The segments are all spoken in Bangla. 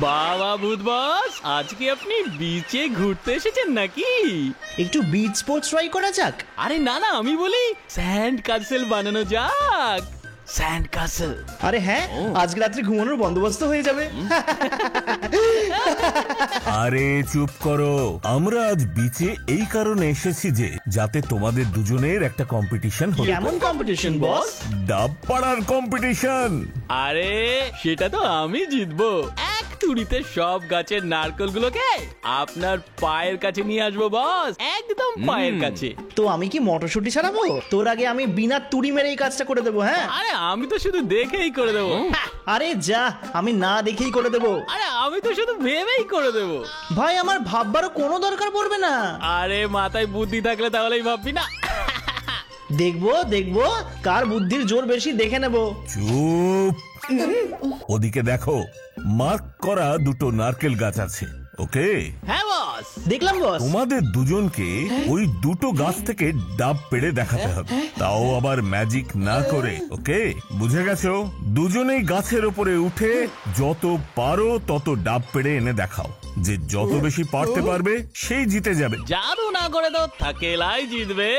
বাবা ভূত বস, আজকে আপনি বিচে ঘুরতে এসেছেন নাকি? একটু বিচ স্পোর্টস ট্রাই করা যাক। আরে না না, আমি বলি স্যান্ড ক্যাসেল বানানো যাক। Sand castle. আরে হ্যাঁ, আজকে রাত্রে ঘুমানোর বন্দোবস্ত হয়ে যাবে। আরে চুপ করো, আমরা আজ বিচে এই কারণে এসেছি যে যাতে তোমাদের দুজনের একটা কম্পিটিশন হয়। কেমন কম্পিটিশন বস? ডাব পাড়ার কম্পিটিশন। আরে সেটা তো আমি জিতবো। এক তুড়িতে সব গাছের নারকেলগুলোকে আপনার পায়ের কাছে নিয়ে আসবো বস, একদম পায়ের কাছে। তো আমি কি মটরশুঁটি ছাড়াবো? তোর আগে আমি বিনা তুড়ি মেরে এই কাজটা করে দেবো। হ্যাঁ, আরে আমি তো শুধু দেখেই করে দেবো। আরে যা, আমি না দেখেই করে দেবো। আরে আমি তো শুধু ভেবেই করে দেবো। ভাই, আমার ভাববারও কোনো দরকার পড়বে না। আরে মাথায় বুদ্ধি থাকলে তাহলেই ভাববি না। দেখবো দেখবো কার বুদ্ধির জোর বেশি, দেখে নেবো। চুপ। ওদিকে দেখো, মার্ক করা দুটো নারকেল গাছ আছে। ওকে, হ্যাঁ বস। দেখলাম বস। তোমাদের দুজনকে ওই দুটো গাছ থেকে ডাব পেড়ে দেখাতে হবে, তাও আবার ম্যাজিক না করে। ওকে, বুঝে গেছো? দুজনেই গাছের উপরে উঠে যত পারো তত ডাব পেড়ে এনে দেখাও। যে যত বেশি পারতে পারবে সেই জিতে যাবে। জাদু না করে তো থাকেলাই জিতবে।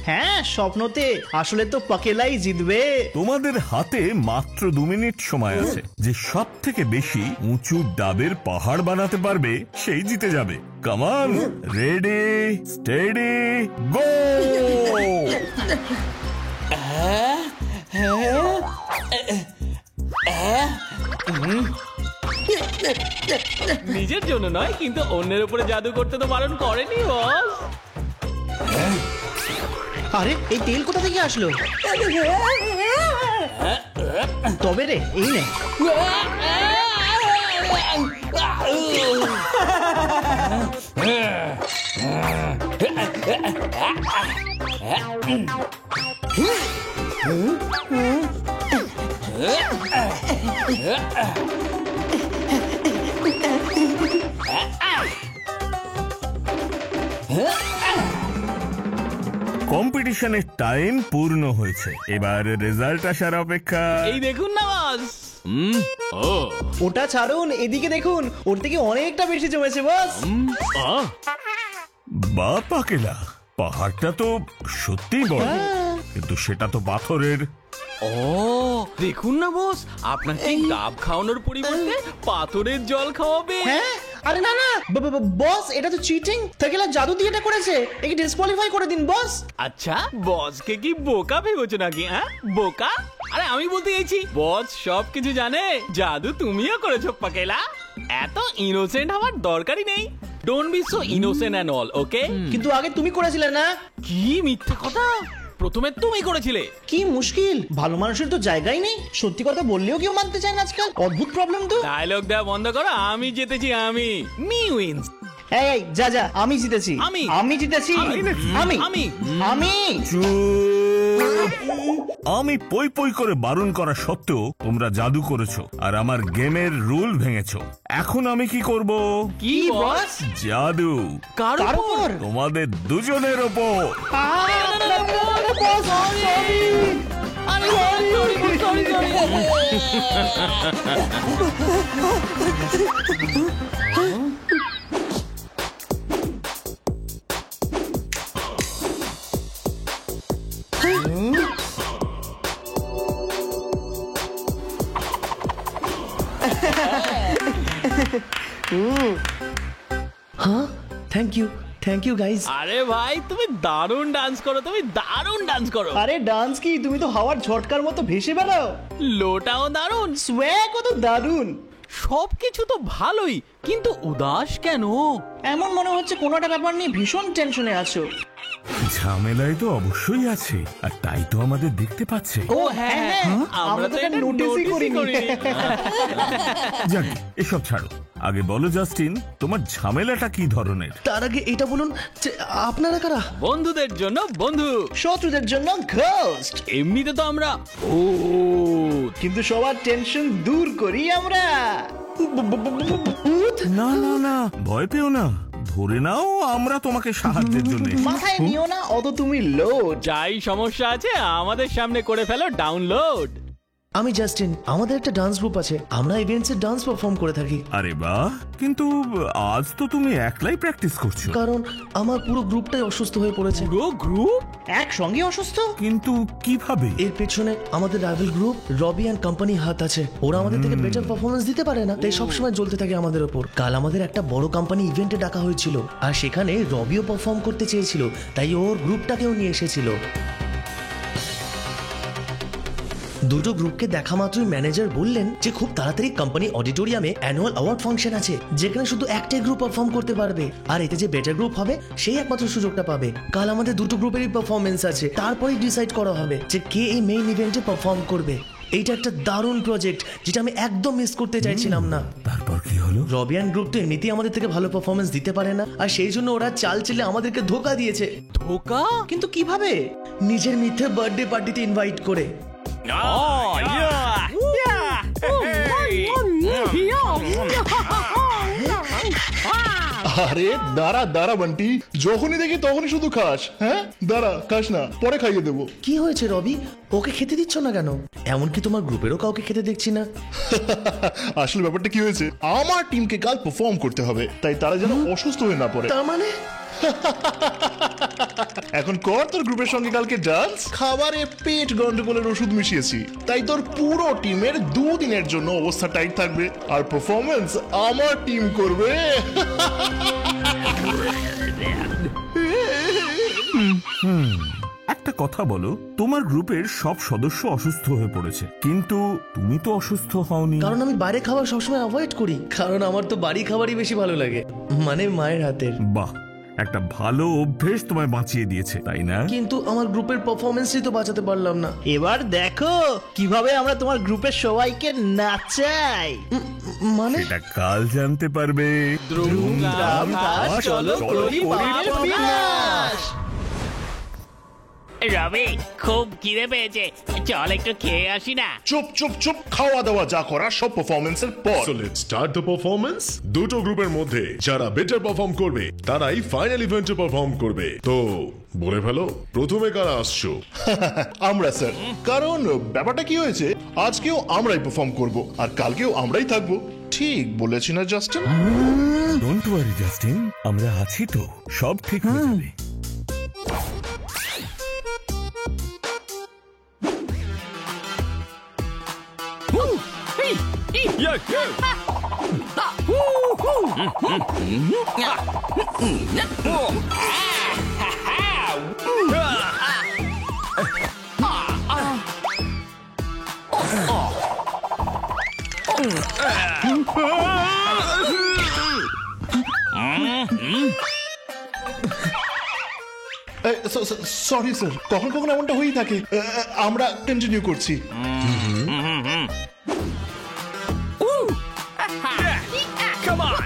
হ্যাঁ, স্বপ্নতে আসলে তো পাকেলাই জিতবে। তোমাদের হাতে মাত্র 2 মিনিট সময় আছে। যে সব থেকে বেশি উঁচু ডাবের পাহাড় বানাতে পারবে সেই জিতে যাবে। কামান, রেডি, স্টেডি, গো! নিজের জন্য নয়, কিন্তু অন্যের উপরে জাদু করতে তো বারণ করেনি বস। আরে এই তেল কোথা থেকে আসলো? তবে রে, এই নে। কম্পিটিশনের টাইম পূর্ণ হয়েছে, এবার রেজাল্ট আসার অপেক্ষা। এই দেখুন না বস। ওটা ছাড়ুন, এদিকে দেখুন, ওর থেকে অনেকটা বেশি জমেছে বস। বা পাকেলা, পাহাড়টা তো সত্যিই বড়, কিন্তু সেটা তো পাথরের। ও দেখুন না বস, আপনাকে ডাব খাওয়ানোর পরিবর্তে পাথরের জল খাওয়াবে। হ্যাঁ, আরে না না বস, এটা তো চিটিং। থাকেলা জাদু দিয়ে এটা করেছে, একে ডিসকোয়ালিফাই করে দিন বস। আচ্ছা, বসকে কি বোকা ভেবেছো নাকি? হ্যাঁ, বোকা? আরে আমি বলতে চাইছি বস সবকিছু জানে। জাদু তুমিও করেছো পাকেলা। এত ইনোসেন্ট হওয়ার দরকারই নেই। Don't be so innocent and all, ওকে? কিন্তু আগে তুমি করেছিলে না? কি মিথ্যা কথা! প্রথমে তুমি করেছিলে। কি মুশকিল, ভালো মানুষের তো জায়গাই নেই। সত্যি কথা বললেও কেউ মানতে চায় না আজকাল। অদ্ভুত প্রবলেম তো। ডায়লগ দেওয়া বন্ধ করো। আমি জিতেছি, আমি। Me wins. এই যা যা, আমি জিতেছি। আমি জিতেছি। আমি আমি পই পই করে বারণ করা সত্ত্বেও তোমরা জাদু করেছো আর আমার গেমের রুল ভেঙেছো। এখন আমি কি করব? কি বস? জাদু। কার উপর? তোমাদের দুজনের উপর। হ্যাঁ, থ্যাংক ইউ গাইস। আরে ভাই, তুমি দারুণ ডান্স করো, তুমি দারুণ ডান্স করো। আরে ডান্স কি, তুমি তো হাওয়ার ঝটকার মতো ভেসে বেড়াও। লোটাও দারুণ, সোয়াগও তো দারুণ। সবকিছু তো ভালোই, কিন্তু উদাস কেন? এমন মনে হচ্ছে কোনো একটা ব্যাপার নিয়ে ভীষণ টেনশনে আছো। ঝামেলায় তো অবশ্যই আছে, আর তাই তো আমাদের দেখতে পাচ্ছে। ও হ্যাঁ, আমরা তো এটা নোটিসই করিনি। যাক, এসব ছাড়ো। আগে বলো জাস্টিন, তোমার ঝামেলাটা কি ধরনের? তার আগে এটা বলুন যে আপনারা কারা? বন্ধুদের জন্য বন্ধু, শত্রুদের জন্য ঘোস্ট। এমনিতে তো আমরা কিন্তু সবার টেনশন দূর করি আমরা। না না না, ভয় পেও না। ধরে নাও আমরা তোমাকে সাহায্যের জন্য এসেছি। মাথায় নিও না অত তুমি লোড। যাই সমস্যা আছে আমাদের সামনে করে ফেলো ডাউনলোড। আমি জাস্টিন, আমাদের একটা ডান্স গ্রুপ আছে, আমরা ইভেন্টসে ডান্স পারফর্ম করে থাকি। আরে বাহ, কিন্তু আজ তো তুমি একলাই প্র্যাকটিস করছো। কারণ আমার পুরো গ্রুপটাই অসুস্থ হয়ে পড়েছে। পুরো গ্রুপ একসঙ্গে অসুস্থ? কিন্তু কিভাবে? এর পেছনে আমাদের rival group Rabi and company হাত আছে। ওরা আমাদের থেকে বেটার পারফরমেন্স দিতে পারে না, তাই সবসময় জ্বলতে থাকে আমাদের ওপর। কাল আমাদের একটা বড় কোম্পানি ইভেন্টে ডাকা হয়েছিল, আর সেখানে রবিও পারফর্ম করতে চেয়েছিল, তাই ওর গ্রুপটাকেও নিয়ে এসেছিল। দুটো গ্রুপকে দেখা মাত্রই ম্যানেজার বললেন যে খুব তাড়াতাড়ি কোম্পানি অডিটোরিয়ামে অ্যানুয়াল অ্যাওয়ার্ড ফাংশন আছে, যেখানে শুধু একটাই গ্রুপ পারফর্ম করতে পারবে, আর এতে যে বেটার গ্রুপ হবে সেই একমাত্র সুযোগটা পাবে। কাল আমাদের দুটো গ্রুপেরই পারফরমেন্স আছে, তারপরেই ডিসাইড করা হবে যে কে এই মেইন ইভেন্টে পারফর্ম করবে। এইটা একটা দারুণ প্রজেক্ট, যেটা আমি একদম মিস করতে চাইছিলাম না। তারপর কি হলো? রবিয়ান গ্রুপ তো এমনিতেই আমাদের থেকে ভালো পারফরমেন্স দিতে পারে না, আর সেই জন্য ওরা চাল চেলে আমাদেরকে ধোকা দিয়েছে। ধোকা? কিন্তু কিভাবে? নিজের মিথ্যে বার্থডে পার্টিতে ইনভাইট করে। আরে দাঁড়া দাঁড়া বান্টি, যখনই দেখি তখনই শুধু খাস। হ্যাঁ দাঁড়া, খাস না, পরে খাইয়ে দেবো। কি হয়েছে রবি, ওকে খেতে দিচ্ছ না কেন? এমনকি তোমার গ্রুপেরও কাউকে খেতে দেখছি না। আসলে ব্যাপারটা কি হয়েছে, আমার টিমকে কাল পারফর্ম করতে হবে, তাই তারা যেন অসুস্থ হয়ে না পড়ে। তার মানে এখন কর তোর গ্রুপের সঙ্গে কালকে ডান্স। খাবারে পেট গন্ডগোলের ওষুধ মিশিয়েছি, তাই তোর পুরো টিমের 2 দিনের জন্য অবস্থা টাইট থাকবে, আর পারফরমেন্স আমার টিম করবে। একটা কথা বলো, তোমার গ্রুপের সব সদস্য অসুস্থ হয়ে পড়েছে, কিন্তু তুমি তো অসুস্থ হওনি। কারণ আমি বাইরে খাবার সবসময় অ্যাভয়েড করি, কারণ আমার তো বাড়ি খাবারই বেশি ভালো লাগে, মানে মায়ের হাতের। বাহ, একটা ভালো অভ্যেস তোমায় বাঁচিয়ে দিয়েছে, তাই না? কিন্তু আমার গ্রুপের পারফরমেন্সই তো বাঁচাতে পারলাম না। এবার দেখো কিভাবে আমরা তোমার গ্রুপের সবাইকে নাচাই। মানে এটা কাল জানতে পারবে। চলো করি রবি, খুব খিদে পেয়েছে, চল একটু খেয়ে আসি না। চুপ চুপ চুপ, খাওয়া দাওয়া যা করার সব পারফরমেন্সের পর। So let's start the performance. দুটো গ্রুপের মধ্যে যারা বেটার পারফর্ম করবে তারাই ফাইনাল ইভেন্টে পারফর্ম করবে। তো বলে ফেলো, প্রথমে কারা আসছো? আমরা স্যার, কারণ ব্যাপারটা কি হয়েছে, আজকেও আমরাই পারফর্ম করব, আর কালকেও আমরাই থাকবো। ঠিক বলেছি না জাস্টিন? ডোন্ট ওয়ারি জাস্টিন, আমরা আছি তো, সব ঠিক হয়ে যাবে। সরি স্যার, কখন কখন এমনটা হয়েই থাকে। আমরা কন্টিনিউ করছি। Come on!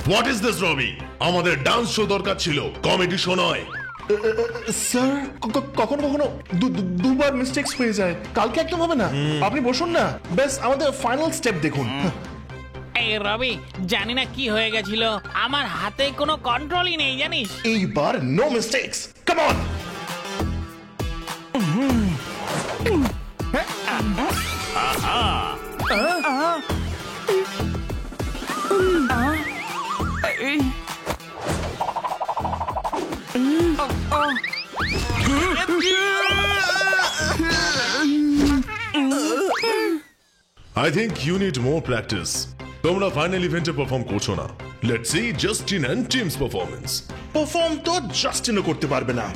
What is this রবি? আমাদের ডান্স শো দরকার ছিল, কমেডি শো নয়। স্যার কখনো কখনো দুবার মিস্টেক্স হয়ে যায়, কালকে একদম হবে না। আপনি বসুন না, বেশ আমাদের ফাইনাল স্টেপ দেখুন। এই রবি, জানি না কি হয়ে গেছিল, আমার হাতে কোনো কন্ট্রোলই নেই জানিস। এইবার no mistakes, come on. I think you need more practice. তোমরা ফাইনাল ইভেন্টে পারফর্ম করছো না। Let's see Justin and team's performance. Perform তো জাস্টিনও করতে পারবে না।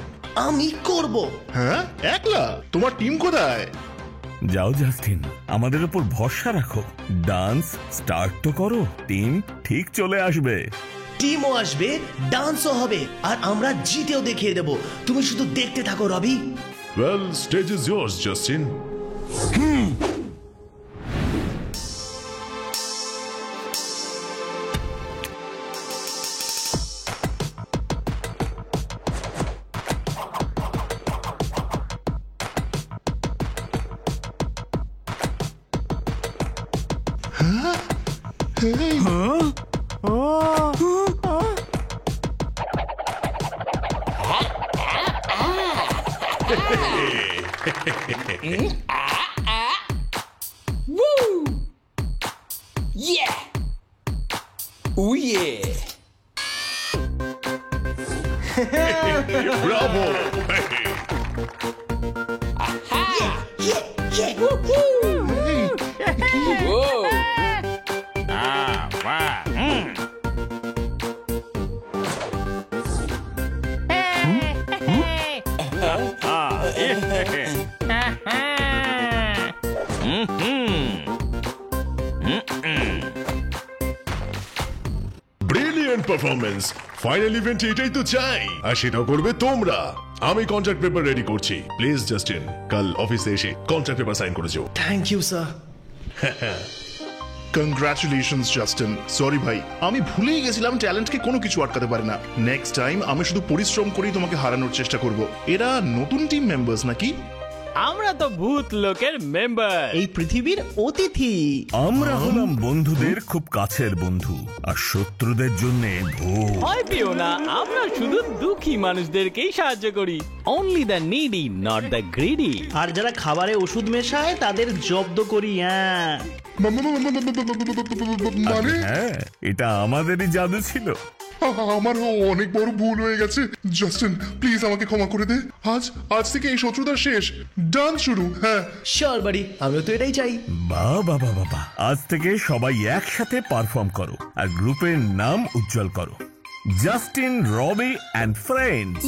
আমি করব। হ্যাঁ, একলা? তোমার টিম কোথায়? যাও জাস্টিন, আমাদের উপর ভরসা রাখো, ডান্স স্টার্ট তো করো, টিম ঠিক চলে আসবে। টিমও আসবে, ডান্সও হবে, আর আমরা জিতেও দেখিয়ে দেব। তুমি শুধু দেখতে থাকো Rabi. Well, stage is yours, Justin. Bravo! Brilliant performance! Final event এটাই তো চাই, আর সেটাও করবে তোমরা। আমি কন্ট্রাক্ট পেপার রেডি করছি। প্লিজ জাস্টিন, কাল অফিসে এসে কন্ট্রাক্ট পেপার সাইন করে যাও। Thank you sir. Congratulations Justin. Sorry ভাই, আমি ভুলেই গেছিলাম ট্যালেন্টকে কোনো কিছু আটকাতে পারে না। নেক্সট টাইম আমি শুধু পরিশ্রম করেই তোমাকে হারানোর চেষ্টা করব। এরা নতুন টিম মেম্বার্স নাকি? আমরা তো ভূত লোকের মেম্বার। এই পৃথিবীর অতিথি। আমরা হলাম বন্ধুদের খুব কাছের বন্ধু, আর শত্রুদের জন্য ভূত। ভয় পেও না, আমরা শুধু দুঃখী মানুষদেরকেই সাহায্য করি। Only the needy, not the greedy. আর যারা খাবারে ওষুধ মেশায় তাদের জব্দ করি। হ্যাঁ, মানে হ্যাঁ, এটা আমাদেরই জাদু ছিল। আমার অনেক বড় ভুল হয়ে গেছে। জাস্টিন প্লিজ আমাকে ক্ষমা করে দে। আজ থেকে এই শত্রুতা শেষ, ডান্স শুরু। হ্যাঁ শিওর বাড়ি, আমিও তো এটাই চাই। বাবা বাবা, আজ থেকে সবাই একসাথে পারফর্ম করো আর গ্রুপের নাম উজ্জ্বল করো, জাস্টিন, রবি অ্যান্ড ফ্রেন্ডস।